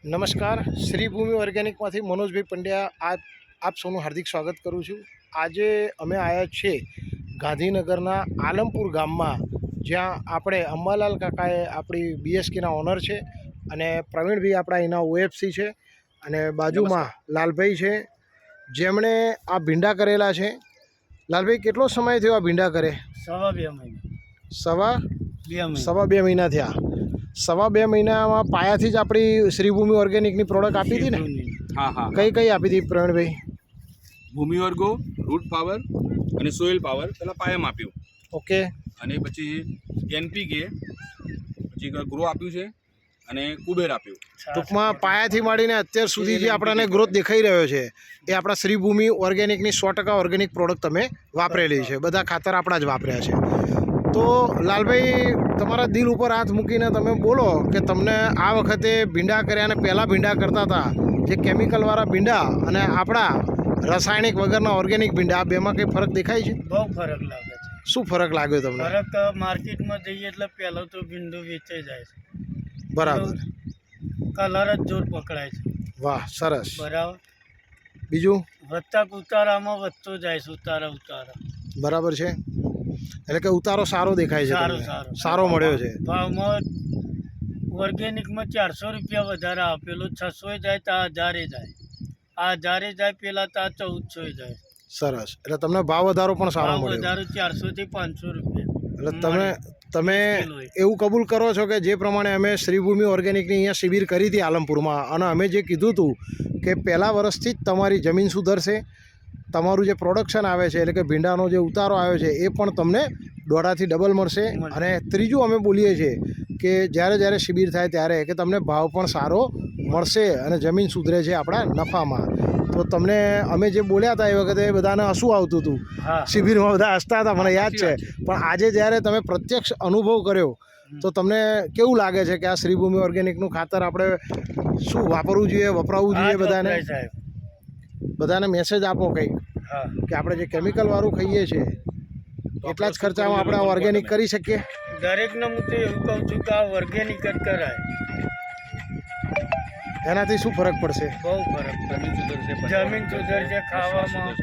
નમસ્કાર, શ્રી ભૂમિ ઓર્ગેનિકમાંથી મનોજભાઈ પંડ્યા આપ સૌનું હાર્દિક સ્વાગત કરું છું। આજે અમે આવ્યા છીએ ગાંધીનગરના આલમપુર ગામમાં, જ્યાં આપણે અંબાલાલ કાકાએ આપણી બીએસકેના ઓનર છે અને પ્રવીણભાઈ આપણા એના ઓએફસી છે અને બાજુમાં લાલભાઈ છે, જેમણે આ ભીંડા કરેલા છે। લાલભાઈ, કેટલો સમય થયો આ ભીંડા કરે? સવા 2 મહિના સવા બે મહિના થયા। સવા 2 મહિનામાં પાયાથી જ આપણી શ્રીભૂમિ ઓર્ગેનિકની પ્રોડક્ટ આપી હતી ને? હા કઈ કઈ આપી હતી પ્રવીણભાઈ? ભૂમિ વર્ગો, રૂટ પાવર અને સોઇલ પાવર પહેલાં પાયામાં આપ્યું, ઓકે, અને પછી એનપીકે, પછી ગ્રો આપ્યું છે અને કુબેર આપ્યું। ટૂંકમાં પાયાથી માંડીને અત્યાર સુધી જે આપણને ગ્રોથ દેખાઈ રહ્યો છે એ આપણા શ્રીભૂમિ ઓર્ગેનિકની 100% ઓર્ગેનિક પ્રોડક્ટ તમે વાપરેલી છે, બધા ખાતર આપણા જ વાપર્યા છે। તો લાલભાઈ, તમારા દિલ ઉપર હાથ મૂકીને તમે બોલો કે તમને આ વખતે ભીંડા કર્યા અને પહેલાં ભીંડા કરતા હતા, જે કેમિકલવાળા ભીંડા અને આપણા રાસાયણિક વગરના ઓર્ગેનિક ભીંડા, આ બેમાં કંઈ ફરક દેખાય છે? બહુ ફરક લાગે છે। શું ફરક લાગ્યો તમને? ફરક માર્કેટમાં જઈએ એટલે પહેલો તો ભીંડું વેચાઈ જાય છે, બરાબર, કલર જ જોર પકડાય છે। વાહ, સરસ। બરાબર, બીજું? વધતા ઉતારામાં વધતો જાય છે, ઉતારા બરાબર છે, એટલે કે ઉતારો સારો દેખાય છે તમને? સારો મળ્યો છે। ભાવમાં ઓર્ગેનિકમાં 400 રૂપિયા વધારે આપેલું, 600 જાય તો 1000 જાય, આ 1000 જાય પેલા તો 1400 જાય। સરસ, એટલે તમને ભાવ વધારો પણ સારો ભાવ મળ્યો? વધારો 400 થી 500 રૂપિયા। એટલે તમે એવું કબૂલ કરો છો કે જે પ્રમાણે અમે શ્રીભૂમિ ઓર્ગેનિકની અહીંયા શિબિર કરી હતી આલમપુરમાં, અને અમે જે કીધું હતું કે પહેલા વર્ષથી જ તમારી જમીન સુધરશે, તમારું જે પ્રોડક્શન આવે છે એટલે કે ભીંડાનો જે ઉતારો આવ્યો છે એ પણ તમને દોઢાથી ડબલ મળશે। અને ત્રીજું અમે બોલીએ છીએ કે જ્યારે શિબિર થાય ત્યારે કે તમને ભાવ પણ સારો મળશે અને જમીન સુધરે છે આપણા નફામાં। તો તમને અમે જે બોલ્યા હતા એ વખતે બધાને હસવું આવતું હતું, શિબિરમાં બધા હસતા હતા, મને યાદ છે, પણ આજે જ્યારે તમે પ્રત્યક્ષ અનુભવ કર્યો તો તમને કેવું લાગે છે કે આ શ્રીભૂમિ ઓર્ગેનિકનું ખાતર આપણે શું વાપરવું જોઈએ, વપરાવવું જોઈએ? બધાને મેસેજ આપો કંઈક કે આપણે જે કેમિકલવાળું ખાઈએ છીએ એટલા જ ખર્ચામાં આપણે ઓર્ગેનિક કરી શકીએ। દરેકને હું તો એવું કહું છું કે આ ઓર્ગેનિક જ કરાય, એનાથી શું ફરક પડશે? બહુ ફરક પડે, જમીન સુધરશે, ખાવામાં